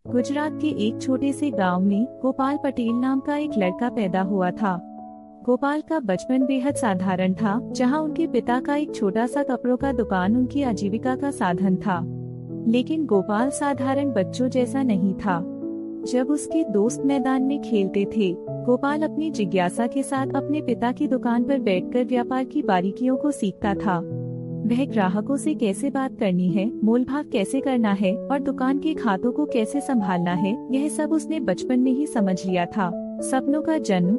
गुजरात के एक छोटे से गांव में गोपाल पटेल नाम का एक लड़का पैदा हुआ था। गोपाल का बचपन बेहद साधारण था, जहां उनके पिता का एक छोटा सा कपड़ों का दुकान उनकी आजीविका का साधन था। लेकिन गोपाल साधारण बच्चों जैसा नहीं था। जब उसके दोस्त मैदान में खेलते थे, गोपाल अपनी जिज्ञासा के साथ अपने पिता की दुकान पर बैठकर व्यापार की बारीकियों को सीखता था। वह ग्राहकों से कैसे बात करनी है, मोलभाव कैसे करना है और दुकान के खातों को कैसे संभालना है, यह सब उसने बचपन में ही समझ लिया था। सपनों का जन्म।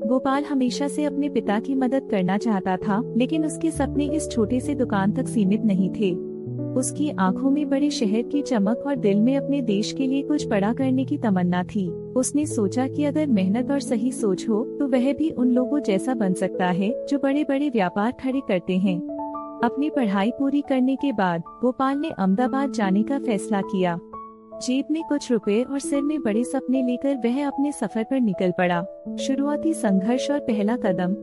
गोपाल हमेशा से अपने पिता की मदद करना चाहता था, लेकिन उसके सपने इस छोटे से दुकान तक सीमित नहीं थे। उसकी आंखों में बड़े शहर की चमक और दिल में अपने देश के लिए कुछ बड़ा करने की तमन्ना थी। उसने सोचा कि अगर मेहनत और सही सोच हो तो वह भी उन लोगों जैसा बन सकता है जो बड़े बड़े व्यापार खड़े करते हैं। अपनी पढ़ाई पूरी करने के बाद गोपाल ने अहमदाबाद जाने का फैसला किया। जेब में कुछ रुपए और सिर में बड़े सपने लेकर वह अपने सफर पर निकल पड़ा। शुरुआती संघर्ष और पहला कदम।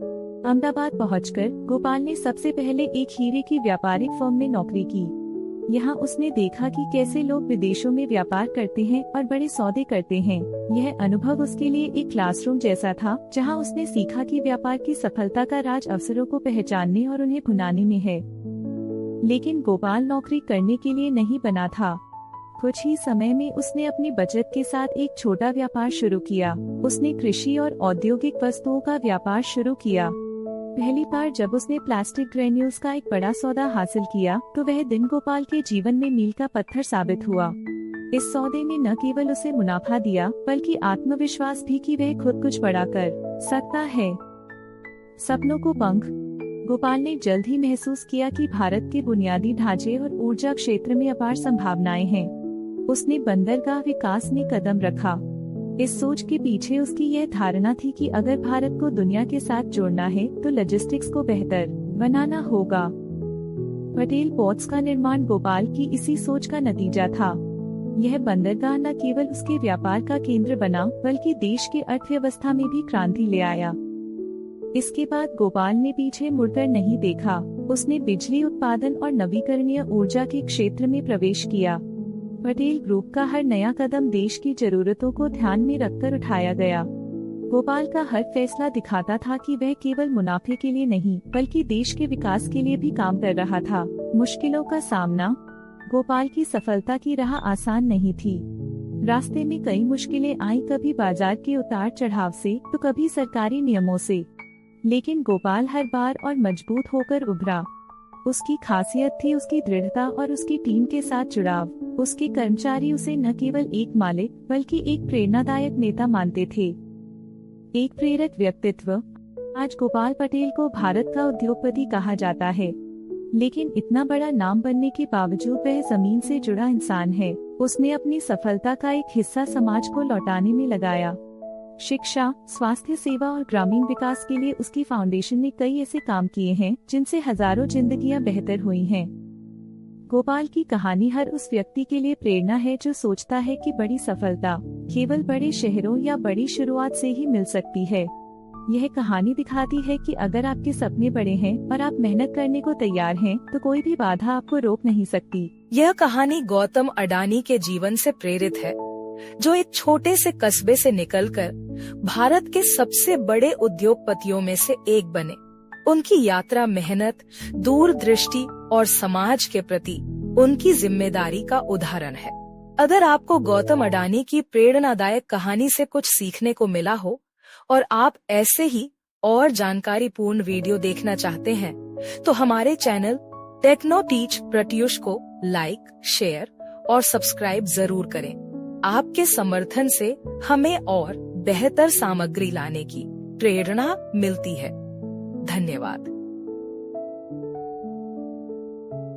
अहमदाबाद पहुंचकर गोपाल ने सबसे पहले एक हीरे की व्यापारिक फर्म में नौकरी की। यहाँ उसने देखा कि कैसे लोग विदेशों में व्यापार करते हैं और बड़े सौदे करते हैं। यह अनुभव उसके लिए एक क्लासरूम जैसा था, जहाँ उसने सीखा कि व्यापार की सफलता का राज अवसरों को पहचानने और उन्हें भुनाने में है। लेकिन गोपाल नौकरी करने के लिए नहीं बना था। कुछ ही समय में उसने अपनी बचत के साथ एक छोटा व्यापार शुरू किया। उसने कृषि और औद्योगिक वस्तुओं का व्यापार शुरू किया। पहली बार जब उसने प्लास्टिक ग्रेन्यूल्स का एक बड़ा सौदा हासिल किया तो वह दिन गोपाल के जीवन में मील का पत्थर साबित हुआ। इस सौदे ने न केवल उसे मुनाफा दिया, बल्कि आत्मविश्वास भी कि वह खुद कुछ बड़ा कर सकता है। सपनों को पंख। गोपाल ने जल्द ही महसूस किया कि भारत के बुनियादी ढांचे और ऊर्जा क्षेत्र में अपार संभावनाएं हैं। उसने बंदरगाह विकास में कदम रखा। इस सोच के पीछे उसकी यह धारणा थी कि अगर भारत को दुनिया के साथ जोड़ना है तो लॉजिस्टिक्स को बेहतर बनाना होगा। पटेल पोर्ट्स का निर्माण गोपाल की इसी सोच का नतीजा था। यह बंदरगाह न केवल उसके व्यापार का केंद्र बना, बल्कि देश की अर्थव्यवस्था में भी क्रांति ले आया। इसके बाद गोपाल ने पीछे मुड़कर नहीं देखा। उसने बिजली उत्पादन और नवीकरणीय ऊर्जा के क्षेत्र में प्रवेश किया। पटेल ग्रुप का हर नया कदम देश की जरूरतों को ध्यान में रखकर उठाया गया। गोपाल का हर फैसला दिखाता था कि वह केवल मुनाफे के लिए नहीं, बल्कि देश के विकास के लिए भी काम कर रहा था। मुश्किलों का सामना। गोपाल की सफलता की राह आसान नहीं थी। रास्ते में कई मुश्किलें आईं, कभी बाजार के उतार चढ़ाव से तो कभी सरकारी नियमों से। लेकिन गोपाल हर बार और मजबूत होकर उभरा। उसकी खासियत थी उसकी दृढ़ता और उसकी टीम के साथ जुड़ाव। उसके कर्मचारी उसे न केवल एक मालिक, बल्कि एक प्रेरणादायक नेता मानते थे। एक प्रेरक व्यक्तित्व। आज गोपाल पटेल को भारत का उद्योगपति कहा जाता है, लेकिन इतना बड़ा नाम बनने के बावजूद वह जमीन से जुड़ा इंसान है। उसने अपनी सफलता का एक हिस्सा समाज को लौटाने में लगाया। शिक्षा, स्वास्थ्य सेवा और ग्रामीण विकास के लिए उसकी फाउंडेशन ने कई ऐसे काम किए हैं जिनसे हजारों जिंदगियां बेहतर हुई हैं। गोपाल की कहानी हर उस व्यक्ति के लिए प्रेरणा है जो सोचता है कि बड़ी सफलता केवल बड़े शहरों या बड़ी शुरुआत से ही मिल सकती है। यह कहानी दिखाती है कि अगर आपके सपने बड़े हैं और आप मेहनत करने को तैयार हैं, तो कोई भी बाधा आपको रोक नहीं सकती। यह कहानी गौतम अडानी के जीवन से प्रेरित है, जो एक छोटे से कस्बे से निकलकर भारत के सबसे बड़े उद्योगपतियों में से एक बने। उनकी यात्रा मेहनत, दूरदृष्टि और समाज के प्रति उनकी जिम्मेदारी का उदाहरण है। अगर आपको गौतम अडानी की प्रेरणादायक कहानी से कुछ सीखने को मिला हो और आप ऐसे ही और जानकारीपूर्ण वीडियो देखना चाहते हैं, तो हमारे चैनल टेक्नो टीच प्रत्युष को लाइक, शेयर और सब्सक्राइब जरूर करें। आपके समर्थन से हमें और बेहतर सामग्री लाने की प्रेरणा मिलती है। धन्यवाद।